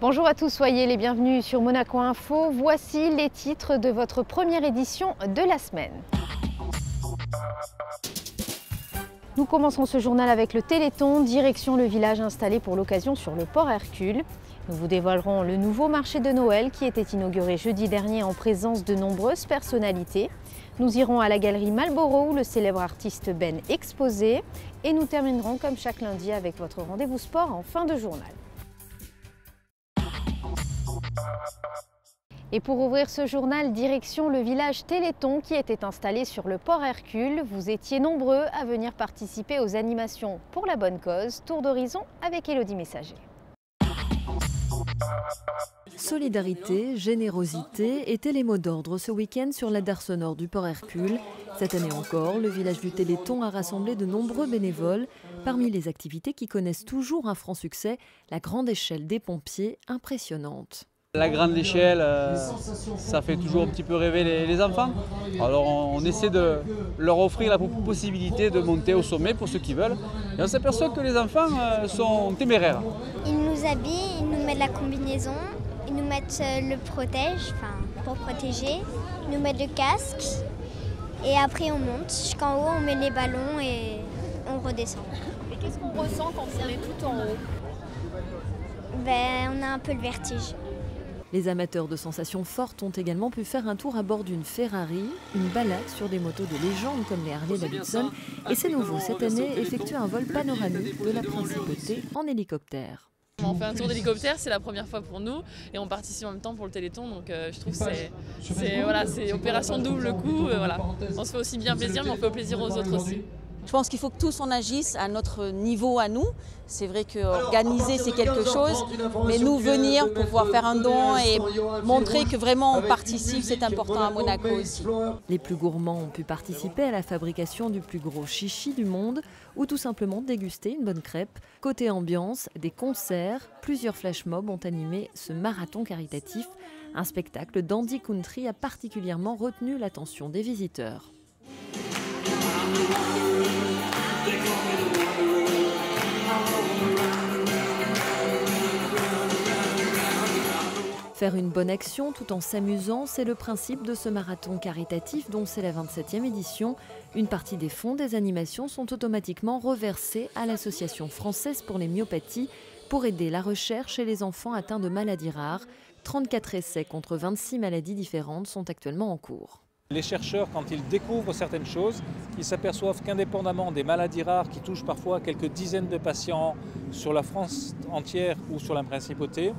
Bonjour à tous, soyez les bienvenus sur Monaco Info. Voici les titres de votre première édition de la semaine. Nous commençons ce journal avec le Téléthon, direction le village installé pour l'occasion sur le port Hercule. Nous vous dévoilerons le nouveau marché de Noël qui était inauguré jeudi dernier en présence de nombreuses personnalités. Nous irons à la galerie Malboro où le célèbre artiste Ben exposé. Et nous terminerons comme chaque lundi avec votre rendez-vous sport en fin de journal. Et pour ouvrir ce journal, direction le village Téléthon qui était installé sur le port Hercule. Vous étiez nombreux à venir participer aux animations pour la bonne cause. Tour d'horizon avec Élodie Messager. Solidarité, générosité étaient les mots d'ordre ce week-end sur la darse nord du port Hercule. Cette année encore, le village du Téléthon a rassemblé de nombreux bénévoles. Parmi les activités qui connaissent toujours un franc succès, la grande échelle des pompiers, impressionnante. La grande échelle, ça fait toujours un petit peu rêver les enfants. Alors on essaie de leur offrir la possibilité de monter au sommet pour ceux qui veulent. Et on s'aperçoit que les enfants sont téméraires. Ils nous habillent, ils nous mettent la combinaison, ils nous mettent le protège, pour protéger, ils nous mettent le casque et après on monte jusqu'en haut, on met les ballons et on redescend. Et qu'est-ce qu'on ressent quand on est tout en haut? On a un peu le vertige. Les amateurs de sensations fortes ont également pu faire un tour à bord d'une Ferrari, une balade sur des motos de légende comme les Harley Davidson et c'est nouveau cette année, effectuer un vol panoramique de la Principauté en hélicoptère. On fait un tour d'hélicoptère, c'est la première fois pour nous et on participe en même temps pour le Téléthon, donc je trouve que c'est opération double coup. On se fait aussi bien plaisir mais on fait plaisir aux autres aussi. Je pense qu'il faut que tous on agisse à notre niveau à nous. C'est vrai qu'organiser c'est quelque chose, mais nous venir pour pouvoir faire un don et montrer que vraiment on participe, c'est important à Monaco aussi. Les plus gourmands ont pu participer à la fabrication du plus gros chichi du monde ou tout simplement déguster une bonne crêpe. Côté ambiance, des concerts, plusieurs flash mobs ont animé ce marathon caritatif. Un spectacle d'Andy Country a particulièrement retenu l'attention des visiteurs. Faire une bonne action tout en s'amusant, c'est le principe de ce marathon caritatif dont c'est la 27e édition. Une partie des fonds des animations sont automatiquement reversés à l'Association française pour les myopathies pour aider la recherche chez les enfants atteints de maladies rares. 34 essais contre 26 maladies différentes sont actuellement en cours. Les chercheurs, quand ils découvrent certaines choses, ils s'aperçoivent qu'indépendamment des maladies rares qui touchent parfois quelques dizaines de patients sur la France entière ou sur la Principauté,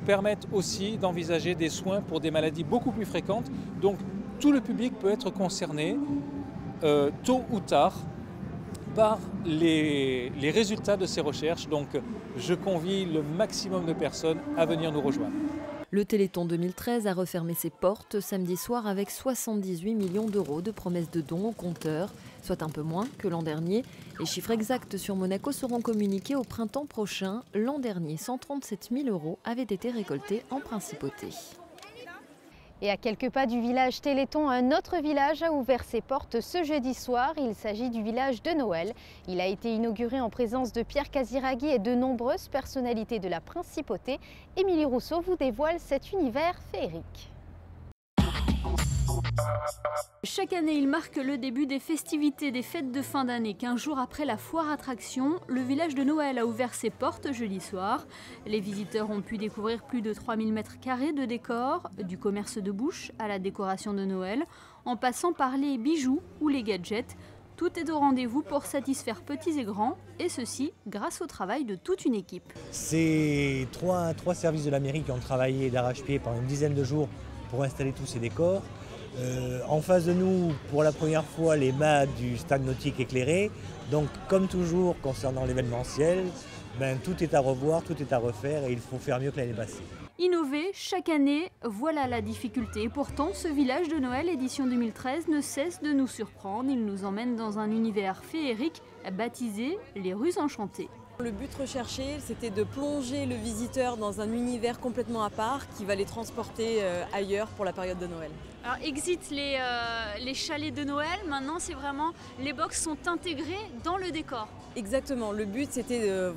permettent aussi d'envisager des soins pour des maladies beaucoup plus fréquentes. Donc tout le public peut être concerné tôt ou tard par les résultats de ces recherches. Donc je convie le maximum de personnes à venir nous rejoindre. Le Téléthon 2013 a refermé ses portes samedi soir avec 78 millions d'euros de promesses de dons au compteur, soit un peu moins que l'an dernier. Les chiffres exacts sur Monaco seront communiqués au printemps prochain. L'an dernier, 137 000 euros avaient été récoltés en Principauté. Et à quelques pas du village Téléthon, un autre village a ouvert ses portes ce jeudi soir. Il s'agit du village de Noël. Il a été inauguré en présence de Pierre Casiraghi et de nombreuses personnalités de la Principauté. Émilie Rousseau vous dévoile cet univers féerique. Chaque année, il marque le début des festivités des fêtes de fin d'année. 15 jours après la foire attraction, le village de Noël a ouvert ses portes jeudi soir. Les visiteurs ont pu découvrir plus de 3000 m² de décors, du commerce de bouche à la décoration de Noël, en passant par les bijoux ou les gadgets. Tout est au rendez-vous pour satisfaire petits et grands, et ceci grâce au travail de toute une équipe. C'est trois services de la mairie qui ont travaillé d'arrache-pied pendant une dizaine de jours pour installer tous ces décors. En face de nous, pour la première fois, les mâts du stade nautique éclairé. Donc, comme toujours, concernant l'événementiel, tout est à revoir, tout est à refaire et il faut faire mieux que l'année passée. Innover chaque année, voilà la difficulté. Pourtant, ce village de Noël édition 2013 ne cesse de nous surprendre. Il nous emmène dans un univers féerique baptisé les rues enchantées. Le but recherché, c'était de plonger le visiteur dans un univers complètement à part qui va les transporter ailleurs pour la période de Noël. Alors exit les chalets de Noël, maintenant c'est vraiment les box sont intégrées dans le décor. Exactement, le but c'était de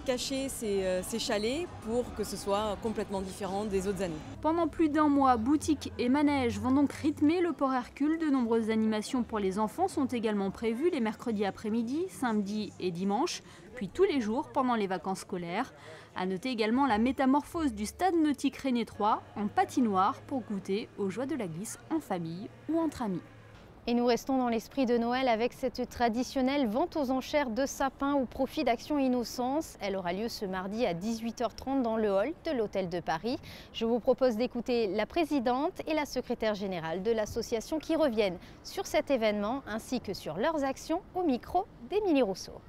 cacher ces chalets pour que ce soit complètement différent des autres années. Pendant plus d'un mois, boutiques et manèges vont donc rythmer le port Hercule. De nombreuses animations pour les enfants sont également prévues les mercredis après-midi, samedi et dimanche, puis tous les jours pendant les vacances scolaires. À noter également la métamorphose du stade nautique Rennais 3 en patinoire pour goûter aux joies de la glisse en famille ou entre amis. Et nous restons dans l'esprit de Noël avec cette traditionnelle vente aux enchères de sapins au profit d'Action Innocence. Elle aura lieu ce mardi à 18h30 dans le hall de l'Hôtel de Paris. Je vous propose d'écouter la présidente et la secrétaire générale de l'association qui reviennent sur cet événement ainsi que sur leurs actions au micro d'Émilie Rousseau.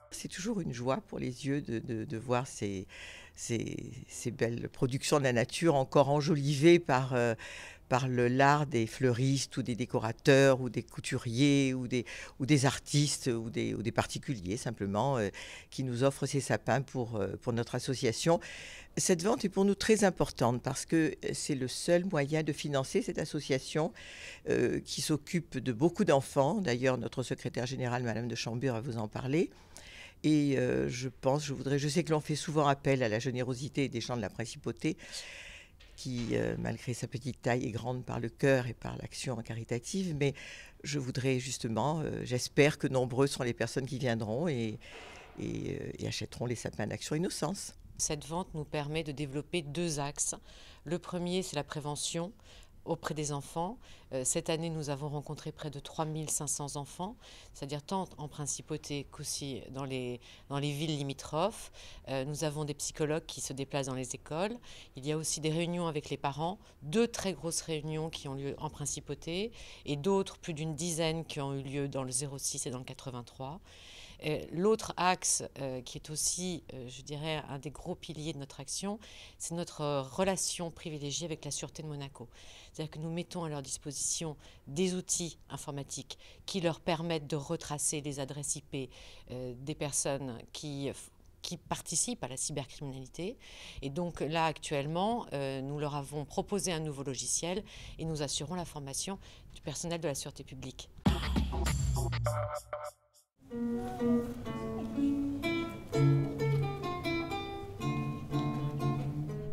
C'est toujours une joie pour les yeux de voir ces belles productions de la nature encore enjolivées par l'art des fleuristes ou des décorateurs ou des couturiers ou des artistes ou des particuliers simplement qui nous offrent ces sapins pour notre association. Cette vente est pour nous très importante parce que c'est le seul moyen de financer cette association qui s'occupe de beaucoup d'enfants. D'ailleurs, notre secrétaire générale, Madame de Chambure, va vous en parler. Et je sais que l'on fait souvent appel à la générosité des gens de la Principauté qui, malgré sa petite taille, est grande par le cœur et par l'action caritative. Mais je voudrais justement, j'espère que nombreuses seront les personnes qui viendront et achèteront les sapins d'Action Innocence. Cette vente nous permet de développer deux axes. Le premier, c'est la prévention auprès des enfants. Cette année, nous avons rencontré près de 3500 enfants, c'est-à-dire tant en Principauté qu'aussi dans les villes limitrophes. Nous avons des psychologues qui se déplacent dans les écoles. Il y a aussi des réunions avec les parents, 2 très grosses réunions qui ont lieu en Principauté et d'autres, plus d'une dizaine, qui ont eu lieu dans le 06 et dans le 83. L'autre axe qui est aussi, je dirais, un des gros piliers de notre action, c'est notre relation privilégiée avec la Sûreté de Monaco. C'est-à-dire que nous mettons à leur disposition des outils informatiques qui leur permettent de retracer les adresses IP des personnes qui participent à la cybercriminalité. Et donc là, actuellement, nous leur avons proposé un nouveau logiciel et nous assurons la formation du personnel de la Sûreté publique.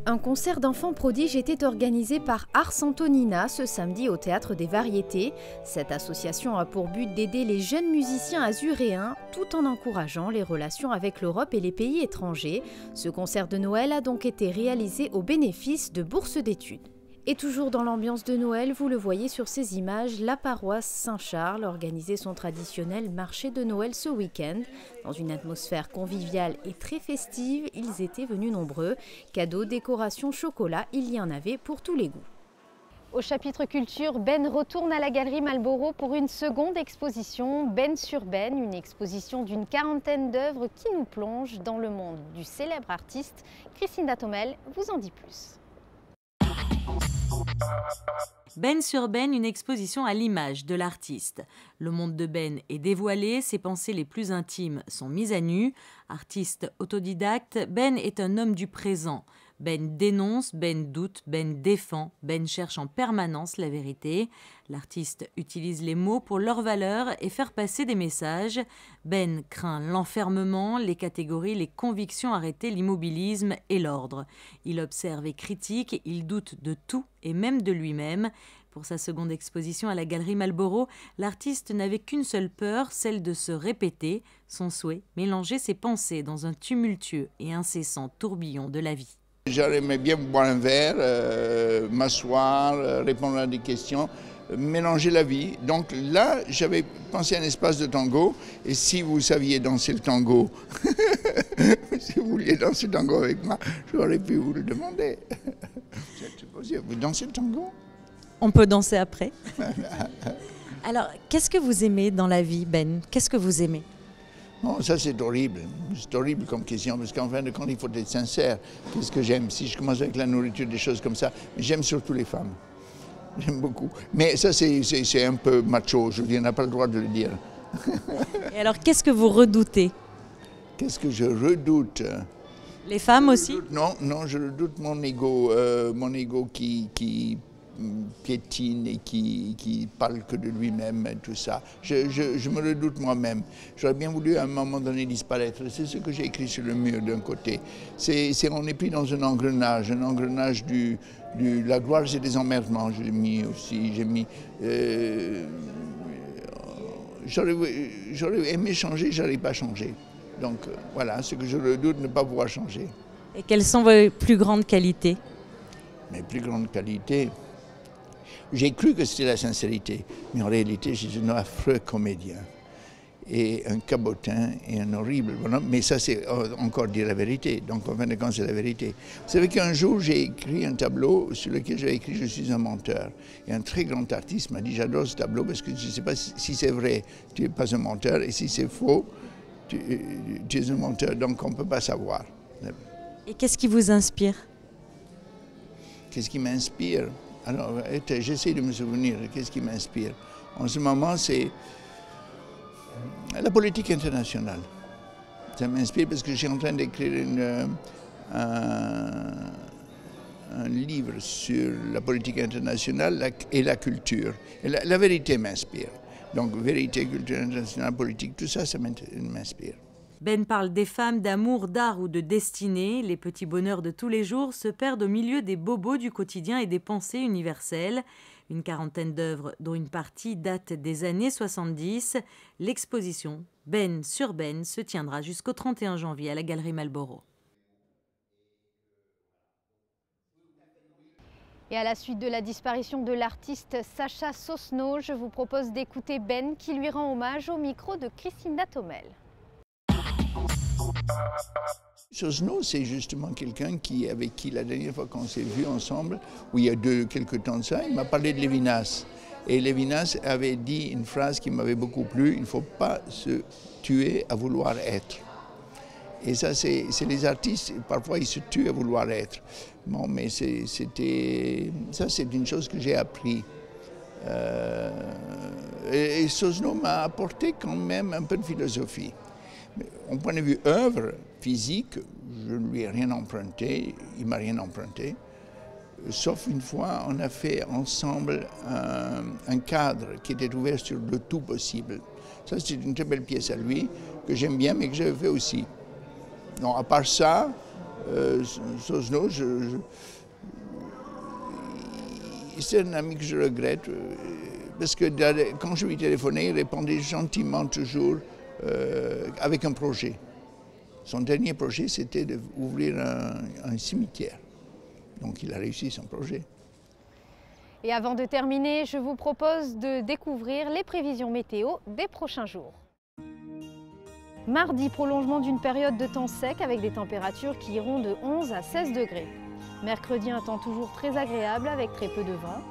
Un concert d'enfants prodiges était organisé par Ars Antonina ce samedi au Théâtre des Variétés. Cette association a pour but d'aider les jeunes musiciens azuréens tout en encourageant les relations avec l'Europe et les pays étrangers. Ce concert de Noël a donc été réalisé au bénéfice de bourses d'études. Et toujours dans l'ambiance de Noël, vous le voyez sur ces images, la paroisse Saint-Charles organisait son traditionnel marché de Noël ce week-end. Dans une atmosphère conviviale et très festive, ils étaient venus nombreux. Cadeaux, décorations, chocolat, il y en avait pour tous les goûts. Au chapitre culture, Ben retourne à la galerie Malboro pour une seconde exposition, Ben sur Ben, une exposition d'une 40aine d'œuvres qui nous plonge dans le monde du célèbre artiste. Christine Datomel vous en dit plus. Ben sur Ben, une exposition à l'image de l'artiste. Le monde de Ben est dévoilé, ses pensées les plus intimes sont mises à nu. Artiste autodidacte, Ben est un homme du présent. Ben dénonce, Ben doute, Ben défend, Ben cherche en permanence la vérité. L'artiste utilise les mots pour leur valeur et faire passer des messages. Ben craint l'enfermement, les catégories, les convictions arrêtées, l'immobilisme et l'ordre. Il observe et critique, il doute de tout et même de lui-même. Pour sa seconde exposition à la Galerie Malboro, l'artiste n'avait qu'une seule peur, celle de se répéter. Son souhait, mélanger ses pensées dans un tumultueux et incessant tourbillon de la vie. J'aimerais bien boire un verre, m'asseoir, répondre à des questions, mélanger la vie. Donc là, j'avais pensé à un espace de tango. Et si vous saviez danser le tango, si vous vouliez danser le tango avec moi, j'aurais pu vous le demander. Vous dansez le tango? On peut danser après. Alors, qu'est-ce que vous aimez dans la vie, Ben? Qu'est-ce que vous aimez? Oh, ça c'est horrible comme question, parce qu'en fin de compte, il faut être sincère. Qu'est-ce que j'aime? Si je commence avec la nourriture, des choses comme ça, j'aime surtout les femmes. J'aime beaucoup. Mais ça, c'est un peu macho, je veux dire, on n'a pas le droit de le dire. Et alors, qu'est-ce que vous redoutez? Qu'est-ce que je redoute? Les femmes aussi? Non, je doute mon ego qui piétine et qui parle que de lui-même et tout ça. Je me le doute moi-même. J'aurais bien voulu à un moment donné disparaître. C'est ce que j'ai écrit sur le mur d'un côté. On est pris dans un engrenage de la gloire et des emmerdements. J'ai mis aussi, j'aurais aimé changer, j'arrive pas à changer. Donc voilà, ce que je redoute, ne pas pouvoir changer. Et quelles sont vos plus grandes qualités? Mes plus grandes qualités, j'ai cru que c'était la sincérité, mais en réalité, je suis un affreux comédien. Et un cabotin et un horrible bonhomme, mais ça c'est encore dire la vérité, donc en fin de compte c'est la vérité. Vous savez qu'un jour j'ai écrit un tableau sur lequel j'ai écrit « Je suis un menteur ». Et un très grand artiste m'a dit « J'adore ce tableau parce que je ne sais pas si c'est vrai, tu n'es pas un menteur, et si c'est faux, tu es un menteur, donc on ne peut pas savoir ». Et qu'est-ce qui vous inspire? Qu'est-ce qui m'inspire? Alors, j'essaie de me souvenir, qu'est-ce qui m'inspire? En ce moment, c'est la politique internationale. Ça m'inspire parce que je suis en train d'écrire un livre sur la politique internationale et la culture. Et la vérité m'inspire. Donc, vérité, culture internationale, politique, tout ça, ça m'inspire. Ben parle des femmes, d'amour, d'art ou de destinée. Les petits bonheurs de tous les jours se perdent au milieu des bobos du quotidien et des pensées universelles. Une quarantaine d'œuvres dont une partie date des années 70. L'exposition Ben sur Ben se tiendra jusqu'au 31 janvier à la Galerie Malboro. Et à la suite de la disparition de l'artiste Sacha Sosno, je vous propose d'écouter Ben qui lui rend hommage au micro de Christine Datomel. Sosno, c'est justement quelqu'un avec qui la dernière fois qu'on s'est vu ensemble, où il y a quelques temps de ça, il m'a parlé de Lévinas. Et Lévinas avait dit une phrase qui m'avait beaucoup plu, il ne faut pas se tuer à vouloir être. Et ça, c'est les artistes, parfois ils se tuent à vouloir être. Bon, mais ça, c'est une chose que j'ai appris. Et Sosno m'a apporté quand même un peu de philosophie. Mais, au point de vue œuvre physique, je ne lui ai rien emprunté, il ne m'a rien emprunté. Sauf une fois, on a fait ensemble un cadre qui était ouvert sur le tout possible. Ça, c'est une très belle pièce à lui, que j'aime bien, mais que j'avais fait aussi. Non, à part ça, Sosno, c'est un ami que je regrette, parce que quand je lui téléphonais, il répondait gentiment toujours avec un projet. Son dernier projet, c'était d'ouvrir un cimetière. Donc il a réussi son projet. Et avant de terminer, je vous propose de découvrir les prévisions météo des prochains jours. Mardi, prolongement d'une période de temps sec avec des températures qui iront de 11 à 16 degrés. Mercredi, un temps toujours très agréable avec très peu de vent.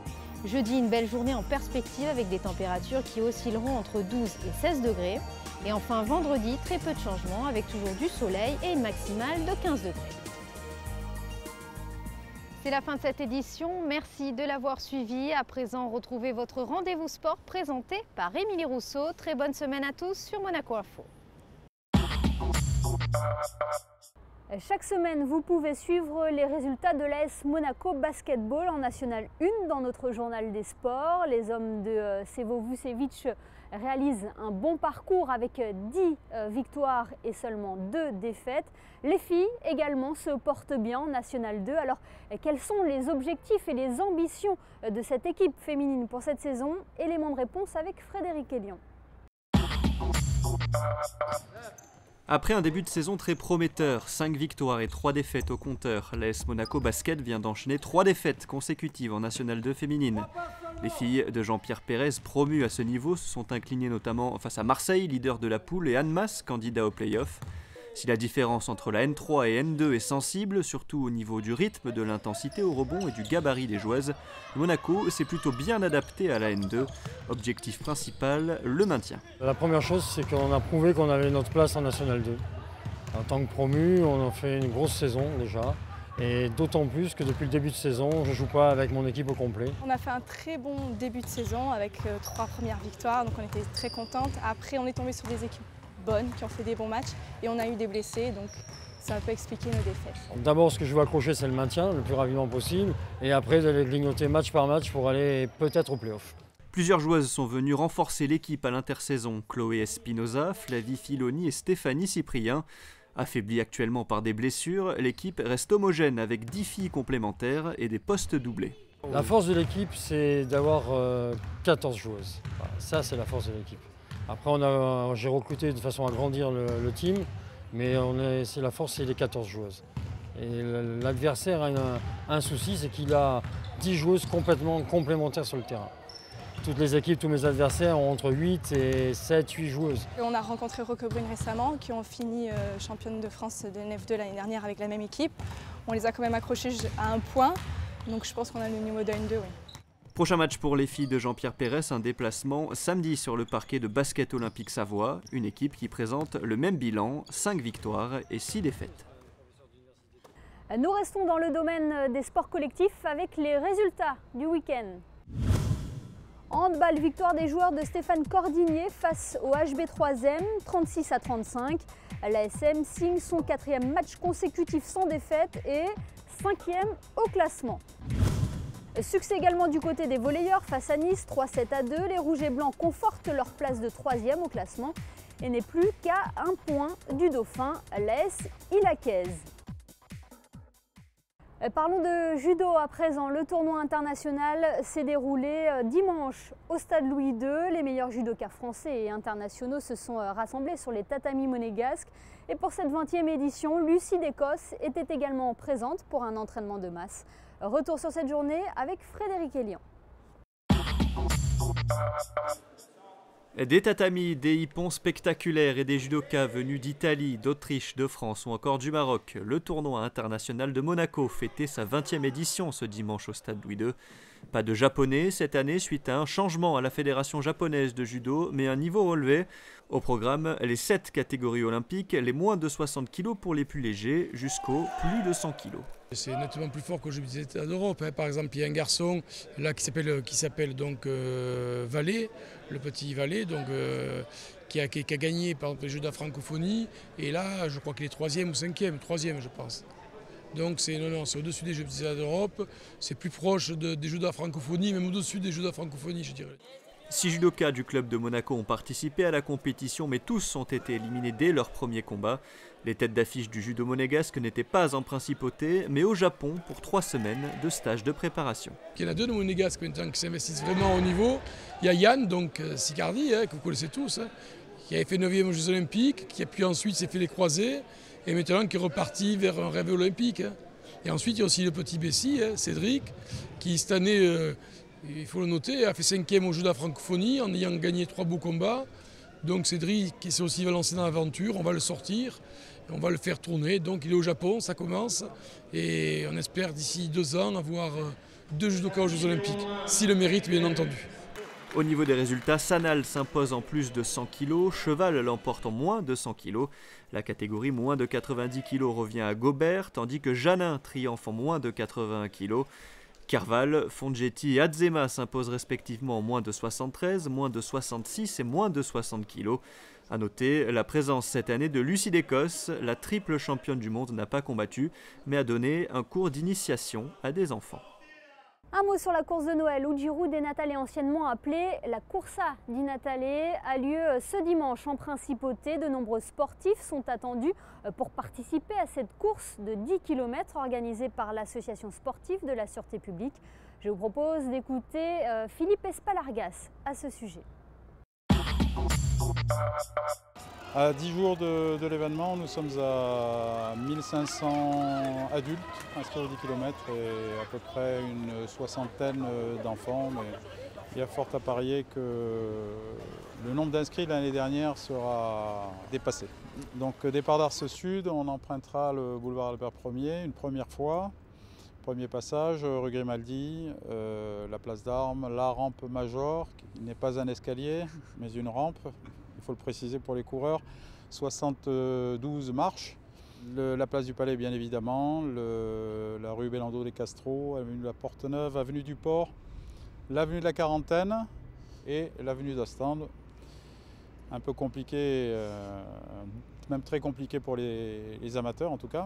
Jeudi, une belle journée en perspective avec des températures qui oscilleront entre 12 et 16 degrés. Et enfin, vendredi, très peu de changements avec toujours du soleil et une maximale de 15 degrés. C'est la fin de cette édition. Merci de l'avoir suivi. À présent, retrouvez votre rendez-vous sport présenté par Émilie Rousseau. Très bonne semaine à tous sur Monaco Info. Chaque semaine, vous pouvez suivre les résultats de l'AS Monaco Basketball en National 1 dans notre journal des sports. Les hommes de Sevo Vucevic réalisent un bon parcours avec 10 victoires et seulement 2 défaites. Les filles également se portent bien en National 2. Alors, quels sont les objectifs et les ambitions de cette équipe féminine pour cette saison? Élément de réponse avec Frédéric Elion. Après un début de saison très prometteur, 5 victoires et 3 défaites au compteur, l'AS Monaco Basket vient d'enchaîner 3 défaites consécutives en National 2 féminine. Les filles de Jean-Pierre Pérez, promues à ce niveau, se sont inclinées notamment face à Marseille, leader de la poule, et Annemasse, candidat au play-off. Si la différence entre la N3 et N2 est sensible, surtout au niveau du rythme, de l'intensité au rebond et du gabarit des joueuses, Monaco s'est plutôt bien adapté à la N2. Objectif principal, le maintien. La première chose, c'est qu'on a prouvé qu'on avait notre place en National 2. En tant que promu, on a fait une grosse saison déjà. Et d'autant plus que depuis le début de saison, je ne joue pas avec mon équipe au complet. On a fait un très bon début de saison avec 3 premières victoires, donc on était très contente. Après, on est tombé sur des équipes bonnes, qui ont fait des bons matchs et on a eu des blessés, donc ça peut expliquer nos défaites. D'abord, ce que je veux accrocher, c'est le maintien le plus rapidement possible. Et après, d'aller grignoter match par match pour aller peut-être au play-off. Plusieurs joueuses sont venues renforcer l'équipe à l'intersaison. Chloé Espinoza, Flavie Filoni et Stéphanie Cyprien. Affaiblie actuellement par des blessures, l'équipe reste homogène avec 10 filles complémentaires et des postes doublés. La force de l'équipe, c'est d'avoir 14 joueuses. Ça, c'est la force de l'équipe. Après, j'ai recruté de façon à grandir le team, mais c'est la force, c'est les 14 joueuses. Et l'adversaire a un souci, c'est qu'il a 10 joueuses complètement complémentaires sur le terrain. Toutes les équipes, tous mes adversaires ont entre 8 et 7, 8 joueuses. On a rencontré Roquebrune récemment, qui ont fini championne de France de Nef2 l'année dernière avec la même équipe. On les a quand même accrochés à un point, donc je pense qu'on a le niveau de N2, oui. Prochain match pour les filles de Jean-Pierre Pérez, un déplacement samedi sur le parquet de Basket Olympique Savoie, une équipe qui présente le même bilan, 5 victoires et 6 défaites. Nous restons dans le domaine des sports collectifs avec les résultats du week-end. Handball, victoire des joueurs de Stéphane Cordinier face au HB 3e, 36-35. L'ASM signe son 4e match consécutif sans défaite et 5e au classement. Succès également du côté des volleyeurs face à Nice, 3-7-2. Les Rouges et Blancs confortent leur place de 3e au classement et n'est plus qu'à un point du dauphin, l'AS Ilaquaise. Parlons de judo à présent. Le tournoi international s'est déroulé dimanche au stade Louis II. Les meilleurs judokas français et internationaux se sont rassemblés sur les tatamis monégasques. Et pour cette 20e édition, Lucie d'Écosse était également présente pour un entraînement de masse. Retour sur cette journée avec Frédéric Elian. Des tatamis, des hippons spectaculaires et des judokas venus d'Italie, d'Autriche, de France ou encore du Maroc. Le tournoi international de Monaco fêtait sa 20e édition ce dimanche au stade Louis II. Pas de japonais cette année suite à un changement à la fédération japonaise de judo, mais un niveau relevé. Au programme, les 7 catégories olympiques, les moins de 60 kg pour les plus légers, jusqu'aux plus de 100 kg. C'est nettement plus fort qu'aux Jeux des États d'Europe. Par exemple, il y a un garçon là qui s'appelle donc Vallée, le petit Vallée, donc qui a gagné par exemple les Jeux de la francophonie. Et là, je crois qu'il est 3e ou 5e, 3e je pense. Donc c'est au-dessus des Jeux des États d'Europe, c'est plus proche des Jeux de la francophonie, même au-dessus des Jeux de la francophonie, je dirais. 6 judokas du club de Monaco ont participé à la compétition, mais tous ont été éliminés dès leur premier combat. Les têtes d'affiche du judo monégasque n'étaient pas en principauté, mais au Japon pour 3 semaines de stage de préparation. Il y en a 2 de monégasques maintenant qui s'investissent vraiment au niveau. Il y a Yann, donc Sicardi, que vous connaissez tous, qui avait fait 9e aux Jeux Olympiques, qui a puis ensuite s'est fait les croisés, et maintenant qui est reparti vers un rêve olympique. Et ensuite, il y a aussi le petit Bessie, Cédric, qui cette année, il faut le noter, a fait 5e aux Jeux de la francophonie en ayant gagné 3 beaux combats. Donc Cédric, qui s'est aussi lancé dans l'aventure, on va le sortir, on va le faire tourner. Donc il est au Japon, ça commence, et on espère d'ici 2 ans avoir 2 judokas aux Jeux Olympiques, s'il le mérite bien entendu. Au niveau des résultats, Sanal s'impose en plus de 100 kg, Cheval l'emporte en moins de 100 kg. La catégorie moins de 90 kg revient à Gobert, tandis que Janin triomphe en moins de 81 kg. Carval, Fongetti et Adzema s'imposent respectivement en moins de 73, moins de 66 et moins de 60 kg. A noter la présence cette année de Lucie d'Écosse, la triple championne du monde n'a pas combattu, mais a donné un cours d'initiation à des enfants. Un mot sur la course de Noël où Giro des Natale, anciennement appelée la Coursa di Natale, a lieu ce dimanche en principauté. De nombreux sportifs sont attendus pour participer à cette course de 10 km organisée par l'association sportive de la Sûreté publique. Je vous propose d'écouter Philippe Espalargas à ce sujet. À 10 jours de l'événement, nous sommes à 1500 adultes inscrits aux 10 km et à peu près une soixantaine d'enfants. Mais il y a fort à parier que le nombre d'inscrits de l'année dernière sera dépassé. Donc départ d'Ars Sud, on empruntera le boulevard Albert Ier une première fois. Premier passage, rue Grimaldi, la place d'Armes, la rampe Major, qui n'est pas un escalier, mais une rampe. Il faut le préciser pour les coureurs, 72 marches. La place du Palais, bien évidemment, la rue Belando des Castro, l'avenue de la Porte-Neuve, avenue du Port, l'avenue de la Quarantaine et l'avenue d'Ostende. un peu compliqué, même très compliqué pour les amateurs en tout cas.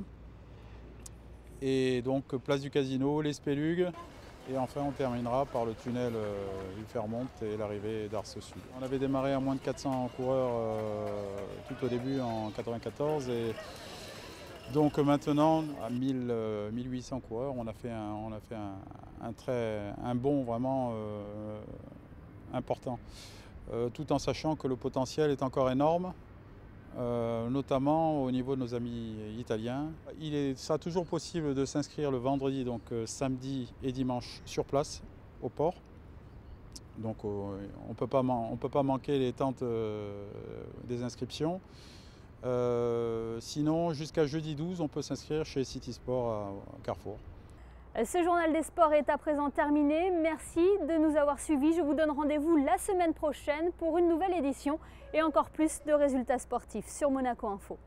Et donc place du Casino, les Spélugues, et enfin on terminera par le tunnel du Fairmont et l'arrivée d'Ars Sud. On avait démarré à moins de 400 coureurs tout au début en 1994 et donc maintenant à 1800 coureurs, on a fait un bond vraiment important, tout en sachant que le potentiel est encore énorme. Notamment au niveau de nos amis italiens. Il sera toujours possible de s'inscrire le vendredi, donc samedi et dimanche sur place au port. Donc on ne peut pas manquer les tentes des inscriptions. Sinon, jusqu'à jeudi 12, on peut s'inscrire chez City Sport à Carrefour. Ce journal des sports est à présent terminé. Merci de nous avoir suivis. Je vous donne rendez-vous la semaine prochaine pour une nouvelle édition et encore plus de résultats sportifs sur Monaco Info.